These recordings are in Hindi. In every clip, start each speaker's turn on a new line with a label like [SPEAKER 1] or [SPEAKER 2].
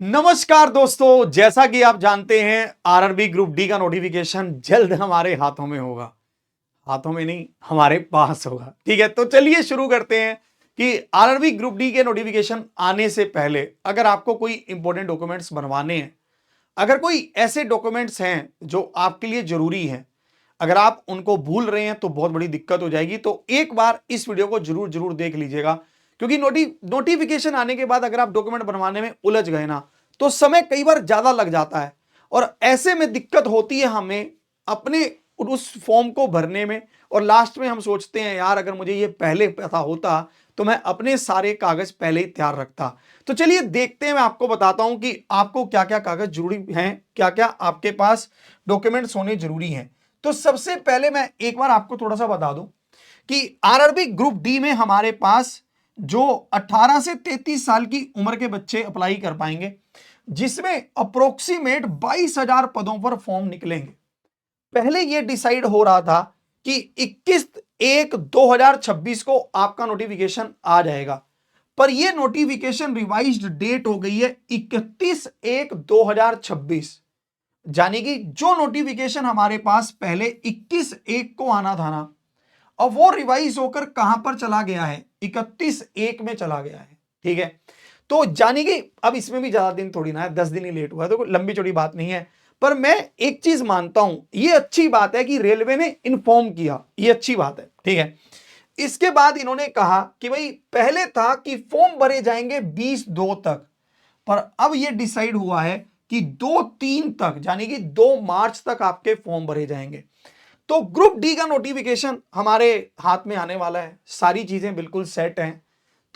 [SPEAKER 1] नमस्कार दोस्तों, जैसा कि आप जानते हैं आरआरबी ग्रुप डी का नोटिफिकेशन जल्द हमारे हाथों में होगा। हाथों में नहीं, हमारे पास होगा। ठीक है, तो चलिए शुरू करते हैं कि आरआरबी ग्रुप डी के नोटिफिकेशन आने से पहले अगर आपको कोई इंपॉर्टेंट डॉक्यूमेंट्स बनवाने हैं, अगर कोई ऐसे डॉक्यूमेंट्स हैं जो आपके लिए जरूरी हैं, अगर आप उनको भूल रहे हैं तो बहुत बड़ी दिक्कत हो जाएगी। तो एक बार इस वीडियो को जरूर जरूर देख लीजिएगा, क्योंकि नोटिफिकेशन आने के बाद अगर आप डॉक्यूमेंट बनवाने में उलझ गए ना, तो समय कई बार ज्यादा लग जाता है और ऐसे में दिक्कत होती है हमें अपने उस फॉर्म को भरने में। और लास्ट में हम सोचते हैं यार, अगर मुझे ये पहले पता होता तो मैं अपने सारे कागज पहले ही तैयार रखता। तो चलिए देखते हैं, मैं आपको बताता हूं कि आपको क्या क्या कागज जरूरी हैं, क्या क्या आपके पास डॉक्यूमेंट्स होने जरूरी हैं। तो सबसे पहले मैं एक बार आपको थोड़ा सा बता दूं कि आरआरबी ग्रुप डी में हमारे पास जो 18 से 33 साल की उम्र के बच्चे अप्लाई कर पाएंगे, जिसमें अप्रोक्सीमेट 22,000 पदों पर फॉर्म निकलेंगे। पहले यह डिसाइड हो रहा था कि 21/1/2026 को आपका नोटिफिकेशन आ जाएगा, पर यह नोटिफिकेशन रिवाइज्ड डेट हो गई है 21/1/2026। यानी कि जो नोटिफिकेशन हमारे पास पहले 21/1 को आना था ना, अब वो रिवाइज होकर कहां पर चला गया है, 31/1 में चला गया है। ठीक है, तो जानी कि अब इसमें भी ज्यादा दिन थोड़ी ना है, 10 दिन ही लेट हुआ है, तो कोई लंबी चौड़ी बात नहीं है। पर मैं एक चीज मानता हूं, ये अच्छी बात है कि रेलवे ने इन्फॉर्म किया, ये अच्छी बात है। ठीक है, इसके बाद इन्होंने कहा कि भाई पहले था कि फॉर्म भरे जाएंगे 20/2 तक, पर अब ये डिसाइड हुआ है कि 2/3 तक, यानी कि 2 मार्च तक आपके फॉर्म भरे जाएंगे। तो ग्रुप डी का नोटिफिकेशन हमारे हाथ में आने वाला है, सारी चीजें बिल्कुल सेट हैं।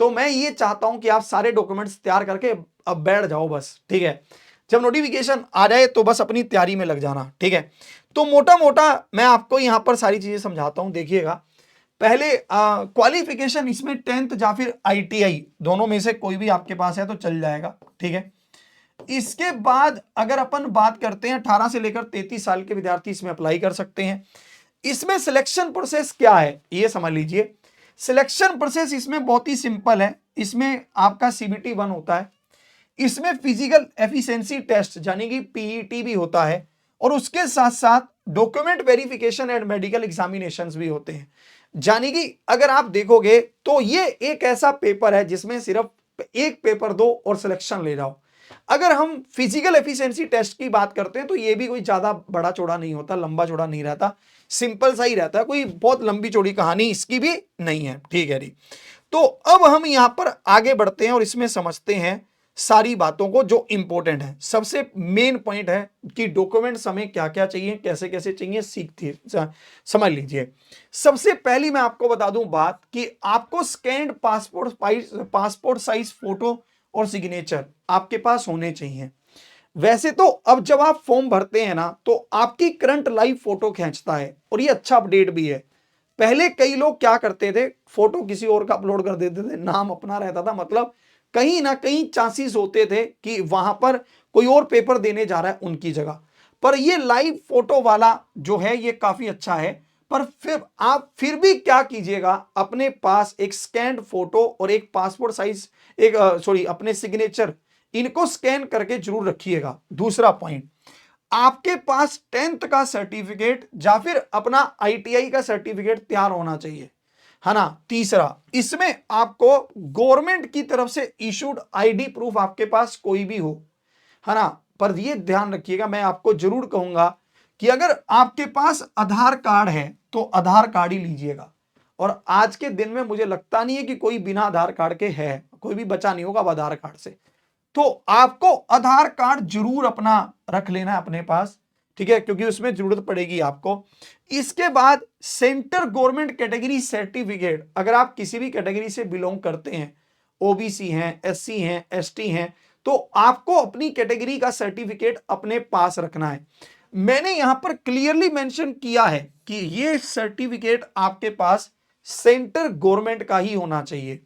[SPEAKER 1] तो मैं ये चाहता हूं कि आप सारे डॉक्यूमेंट्स तैयार करके अब बैठ जाओ बस। ठीक है, जब नोटिफिकेशन आ जाए तो बस अपनी तैयारी में लग जाना। ठीक है, तो मोटा मोटा मैं आपको यहां पर सारी चीजें समझाता हूं, देखिएगा। पहले क्वालिफिकेशन इसमें 10th या फिर आईटीआई, दोनों में से कोई भी आपके पास है तो चल जाएगा। ठीक है, इसके बाद अगर अपन बात करते हैं 18 से लेकर 33 साल के विद्यार्थी इसमें अप्लाई कर सकते हैं। इसमें सिलेक्शन प्रोसेस क्या है ये समझ लीजिए। सिलेक्शन प्रोसेस इसमें बहुत ही सिंपल है। इसमें आपका सीबीटी 1 होता है, इसमें फिजिकल एफिशिएंसी टेस्ट यानी कि पीईटी भी होता है, और उसके साथ साथ document verification and medical examinations भी होते हैं। यानी कि अगर आप देखोगे तो ये एक ऐसा पेपर है जिसमें सिर्फ एक पेपर दो और सिलेक्शन ले जाओ। अगर हम फिजिकल एफिशिएंसी टेस्ट की बात करते हैं तो ये भी कोई ज्यादा बड़ा चौड़ा नहीं होता, लंबा चौड़ा नहीं रहता, सिंपल सा ही रहता है, कोई बहुत लंबी चौड़ी कहानी इसकी भी नहीं है। ठीक है जी, तो अब हम यहां पर आगे बढ़ते हैं और इसमें समझते हैं सारी बातों को जो इंपॉर्टेंट है। सबसे मेन पॉइंट है कि डॉक्यूमेंट्स हमें क्या क्या चाहिए, कैसे कैसे चाहिए, सीखते समझ लीजिए। सबसे पहली मैं आपको बता दूं बात कि आपको स्कैन्ड पासपोर्ट साइज फोटो और सिग्नेचर आपके पास होने चाहिए। वैसे तो अब जब आप फॉर्म भरते हैं ना, तो आपकी करंट लाइव फोटो खींचता है, और ये अच्छा अपडेट भी है। पहले कई लोग क्या करते थे, फोटो किसी और का अपलोड कर देते थे, नाम अपना रहता था, मतलब कहीं ना कहीं चांसेस होते थे कि वहां पर कोई और पेपर देने जा रहा है उनकी जगह। पर ये लाइव फोटो वाला जो है ये काफी अच्छा है। पर फिर आप फिर भी क्या कीजिएगा, अपने पास एक स्कैन्ड फोटो और एक पासपोर्ट साइज, एक अपने सिग्नेचर, इनको स्कैन करके जरूर रखिएगा। दूसरा पॉइंट, आपके पास 10th का सर्टिफिकेट या फिर अपना आईटीआई का सर्टिफिकेट तैयार होना चाहिए, है ना। तीसरा, इसमें आपको गवर्नमेंट की तरफ से इशूड आईडी प्रूफ आपके पास कोई भी हो, है ना। पर ये ध्यान रखिएगा, मैं आपको जरूर कहूंगा कि अगर आपके पास आधार कार्ड है तो आधार कार्ड ही लीजिएगा। और आज के दिन में मुझे लगता नहीं है कि कोई बिना आधार कार्ड के है, कोई भी बचा नहीं होगा अब आधार कार्ड से। तो आपको आधार कार्ड जरूर अपना रख लेना है अपने पास। ठीक है, क्योंकि उसमें जरूरत पड़ेगी आपको। इसके बाद सेंटर गवर्नमेंट कैटेगरी सर्टिफिकेट, अगर आप किसी भी कैटेगरी से बिलोंग करते हैं, ओबीसी हैं, एससी हैं, एसटी हैं, तो आपको अपनी कैटेगरी का सर्टिफिकेट अपने पास रखना है। मैंने यहां पर क्लियरली मेंशन किया है कि ये सर्टिफिकेट आपके पास सेंटर गवर्नमेंट का ही होना चाहिए।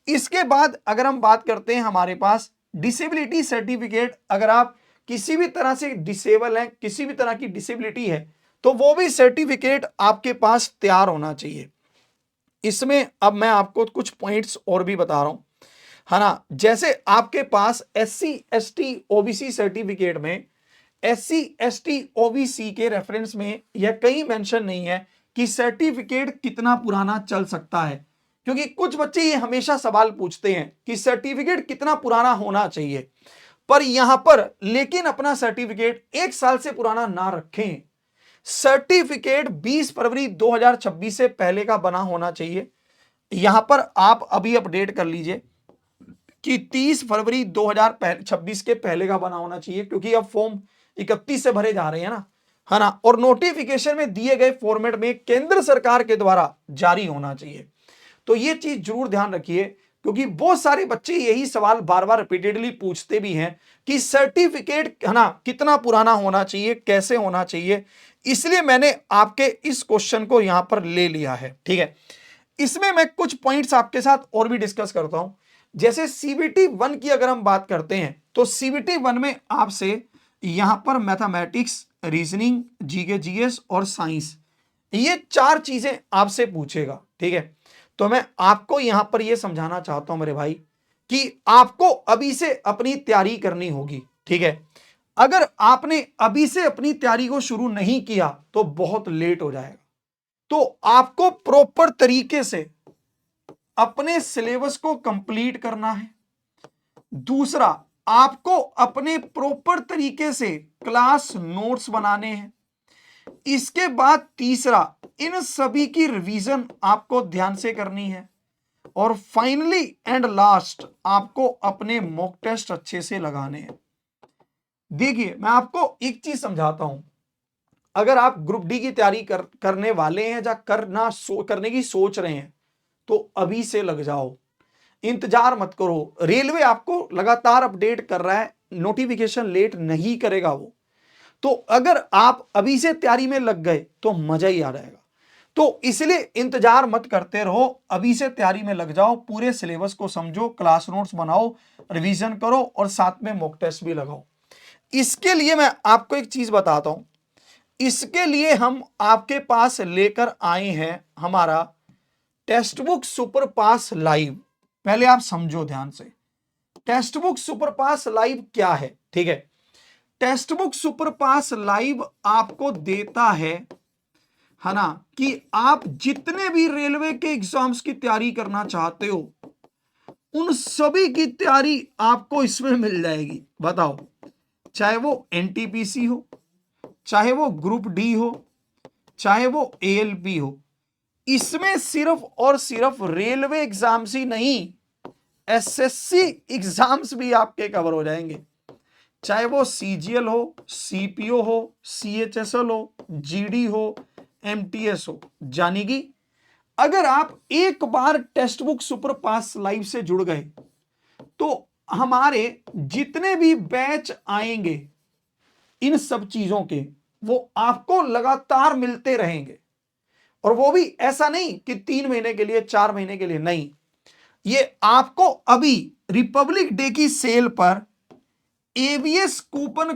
[SPEAKER 1] इसके बाद अगर हम बात करते हैं हमारे पास डिसेबिलिटी सर्टिफिकेट, अगर आप किसी भी तरह से डिसेबल हैं, किसी भी तरह की डिसेबिलिटी है, तो वो भी सर्टिफिकेट आपके पास तैयार होना चाहिए। इसमें अब मैं आपको कुछ पॉइंट्स और भी बता रहा हूं। है ना। जैसे आपके पास SC ST OBC सर्टिफिकेट में SC ST OBC के रेफरेंस में यह कहीं मेंशन नहीं है कि सर्टिफिकेट कितना पुराना चल सकता है, क्योंकि कुछ बच्चे ये हमेशा सवाल पूछते हैं कि सर्टिफिकेट कितना पुराना होना चाहिए, पर यहां पर लेकिन अपना सर्टिफिकेट 1 साल से पुराना ना रखें। सर्टिफिकेट 20 फरवरी 2026 से पहले का बना होना चाहिए। यहां पर आप अभी अपडेट कर लीजिए कि 30 फरवरी 2026 के पहले का बना होना चाहिए, क्योंकि अब फॉर्म 31 से भरे जा रहे हैं ना, है ना। और नोटिफिकेशन में दिए गए फॉर्मेट में केंद्र सरकार के द्वारा जारी होना चाहिए। तो ये चीज जरूर ध्यान रखिए, क्योंकि बहुत सारे बच्चे यही सवाल बार बार रिपीटेडली पूछते भी हैं कि सर्टिफिकेट, है ना, कितना पुराना होना चाहिए, कैसे होना चाहिए। इसलिए मैंने आपके इस क्वेश्चन को यहां पर ले लिया है, ठीक है। इसमें मैं कुछ पॉइंट्स आपके साथ और भी डिस्कस करता हूं। जैसे CBT 1 की अगर हम बात करते हैं तो CBT 1 में आपसे यहां पर मैथमेटिक्स, रीजनिंग, जीके जीएस और साइंस, ये 4 चीजें आपसे पूछेगा, ठीक है। तो मैं आपको यहां पर यह समझाना चाहता हूं मेरे भाई कि आपको अभी से अपनी तैयारी करनी होगी, ठीक है। अगर आपने अभी से अपनी तैयारी को शुरू नहीं किया तो बहुत लेट हो जाएगा। तो आपको प्रॉपर तरीके से अपने सिलेबस को कंप्लीट करना है। दूसरा, आपको अपने प्रॉपर तरीके से क्लास नोट्स बनाने हैं। इसके बाद तीसरा, इन सभी की रिवीजन आपको ध्यान से करनी है। और फाइनली एंड लास्ट, आपको अपने मॉक टेस्ट अच्छे से लगाने हैं। देखिए, मैं आपको एक चीज समझाता हूं। अगर आप ग्रुप डी की तैयारी करने वाले हैं या करने की सोच रहे हैं तो अभी से लग जाओ, इंतजार मत करो। रेलवे आपको लगातार अपडेट कर रहा है, नोटिफिकेशन लेट नहीं करेगा वो। तो अगर आप अभी से तैयारी में लग गए तो मजा ही आ जाएगा। तो इसलिए इंतजार मत करते रहो, अभी से तैयारी में लग जाओ, पूरे सिलेबस को समझो, क्लास नोट्स बनाओ, रिवीजन करो और साथ में मॉक टेस्ट भी लगाओ। इसके लिए मैं आपको एक चीज बताता हूं। इसके लिए हम आपके पास लेकर आए हैं हमारा टेक्स्ट बुक सुपर पास लाइव। पहले आप समझो ध्यान से, टेक्स्ट बुक सुपर पास लाइव क्या है, ठीक है। टेक्स्ट बुक सुपर पास लाइव आपको देता है ना, कि आप जितने भी रेलवे के एग्जाम्स की तैयारी करना चाहते हो उन सभी की तैयारी आपको इसमें मिल जाएगी। बताओ, चाहे वो NTPC हो, चाहे वो ग्रुप डी हो, चाहे वो ALP हो, इसमें सिर्फ और सिर्फ रेलवे एग्जाम्स ही नहीं, SSC एग्जाम्स भी आपके कवर हो जाएंगे। चाहे वो CGL हो, CPO हो, CHSL हो, GD हो, MTS हो। यानी कि अगर आप एक बार टेक्स्ट बुक सुपर पास लाइव से जुड़ गए तो हमारे जितने भी बैच आएंगे इन सब चीजों के, वो आपको लगातार मिलते रहेंगे। और वो भी ऐसा नहीं कि 3 महीने के लिए, 4 महीने के लिए, नहीं। ये आपको अभी रिपब्लिक डे की सेल पर ABS कूपन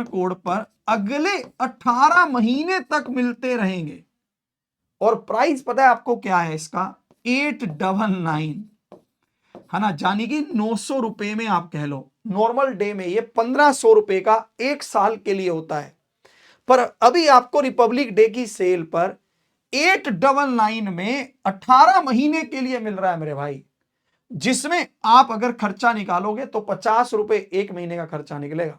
[SPEAKER 1] कोड पर अगले 18 महीने तक मिलते रहेंगे। और प्राइस पता है आपको क्या है इसका? 899, है ना, यानी कि 900 रुपए में आप कह लो। नॉर्मल डे में ये 1500 रुपए का 1 साल के लिए होता है, पर अभी आपको रिपब्लिक डे की सेल पर 899 में 18 महीने के लिए मिल रहा है मेरे भाई, जिसमें आप अगर खर्चा निकालोगे तो 50 रुपए 1 महीने का खर्चा निकलेगा।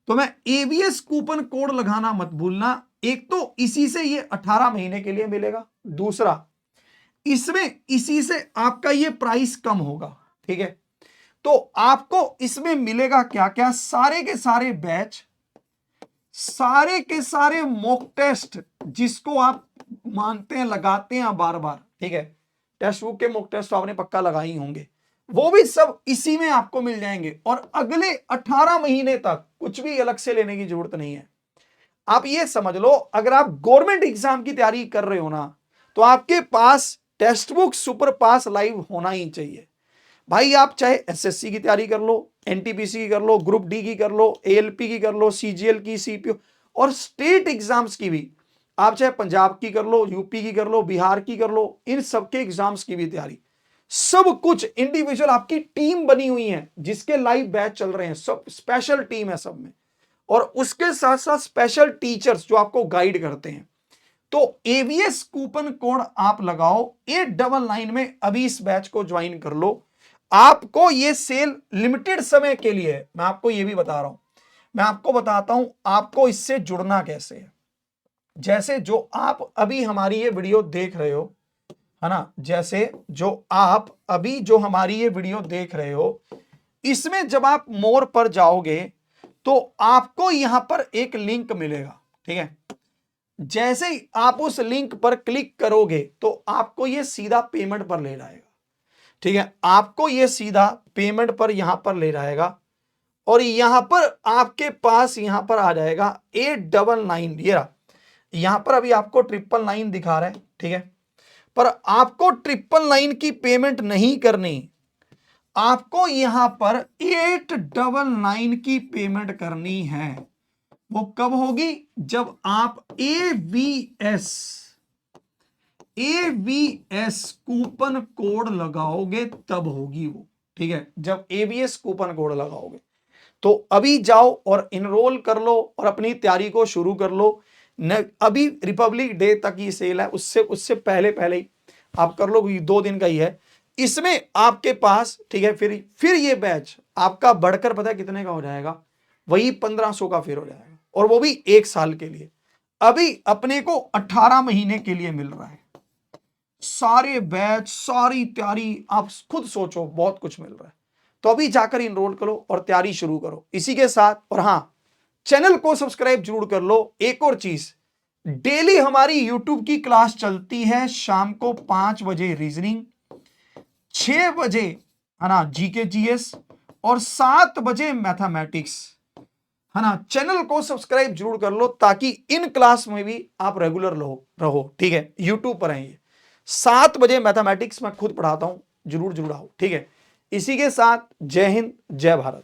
[SPEAKER 1] तो मैं ABS कूपन कोड लगाना मत भूलना। एक तो इसी से ये 18 महीने के लिए मिलेगा, दूसरा इसमें इसी से आपका ये प्राइस कम होगा, ठीक है। तो आपको इसमें मिलेगा क्या क्या? सारे के सारे बैच, सारे के सारे मॉक टेस्ट जिसको आप मानते हैं, लगाते हैं बार बार, ठीक है। टेक्स्ट बुक के मॉक टेस्ट तो आपने पक्का लगाए ही होंगे, वो भी सब इसी में आपको मिल जाएंगे। और अगले 18 महीने तक कुछ भी अलग से लेने की जरूरत नहीं है। आप ये समझ लो, अगर आप गवर्नमेंट एग्जाम की तैयारी कर रहे हो ना, तो आपके पास टेक्स्ट बुक सुपर पास लाइव होना ही चाहिए भाई। आप चाहे SSC की तैयारी कर लो, NTPC की कर लो, ग्रुप डी की कर लो, ALP की कर लो, CGL की, CPO और स्टेट एग्जाम्स की भी, आप चाहे पंजाब की कर लो, UP की कर लो, बिहार की कर लो, इन सबके एग्जाम्स की भी तैयारी। सब कुछ इंडिविजुअल, आपकी टीम बनी हुई है जिसके लाइव बैच चल रहे हैं, सब स्पेशल टीम है सब में, और उसके साथ साथ स्पेशल टीचर्स जो आपको गाइड करते हैं। तो एवीएस कूपन कोड आप लगाओ 899 में, अभी इस बैच को ज्वाइन कर लो। आपको ये सेल लिमिटेड समय के लिए है, मैं आपको ये भी बता रहा हूं। मैं आपको बताता हूं आपको इससे जुड़ना कैसे है। जैसे जो आप अभी हमारी ये वीडियो देख रहे हो, है ना, जैसे जो आप अभी जो हमारी ये वीडियो देख रहे हो, इसमें जब आप मोर पर जाओगे तो आपको यहां पर एक लिंक मिलेगा, ठीक है। जैसे ही आप उस लिंक पर क्लिक करोगे तो आपको ये सीधा पेमेंट पर ले जाएगा, ठीक है। आपको ये सीधा पेमेंट पर यहां पर ले जाएगा, और यहां पर आपके पास यहां पर आ जाएगा 899, ये रहा। यहां पर अभी आपको 999 दिखा रहा है, ठीक है, पर आपको 999 की पेमेंट नहीं करनी, आपको यहां पर 899 की पेमेंट करनी है। वो कब होगी? जब आप एवीएस कूपन कोड लगाओगे तब होगी वो, ठीक है। जब एवीएस कूपन कोड लगाओगे तो अभी जाओ और इनरोल कर लो और अपनी तैयारी को शुरू कर लो। अभी रिपब्लिक डे तक ये सेल है, उससे पहले पहले ही आप कर लो, 2 दिन का ही है। इसमें आपके पास, ठीक है, फिर ये बैच आपका बढ़कर पता है कितने का हो जाएगा? वही 1500 का फिर हो जाएगा, और वो भी 1 साल के लिए। अभी अपने को 18 महीने के लिए मिल रहा है। सारे बैच, सारी तैयारी, आप खुद सोचो, बहुत कुछ मिल रहा है। तो अभी जाकर इनरोल करो और तैयारी शुरू करो इसी के साथ। और हां, चैनल को सब्सक्राइब जरूर कर लो। एक और चीज, डेली हमारी यूट्यूब की क्लास चलती है, शाम को 5 बजे रीजनिंग, 6 बजे है ना जीके जीएस, और 7 बजे मैथमेटिक्स, है ना। चैनल को सब्सक्राइब जरूर कर लो ताकि इन क्लास में भी आप रेगुलर रहो, ठीक है। यूट्यूब पर है ये, 7 बजे मैथमेटिक्स मैं खुद पढ़ाता हूं, जरूर आओ, ठीक है। इसी के साथ जय हिंद, जय भारत।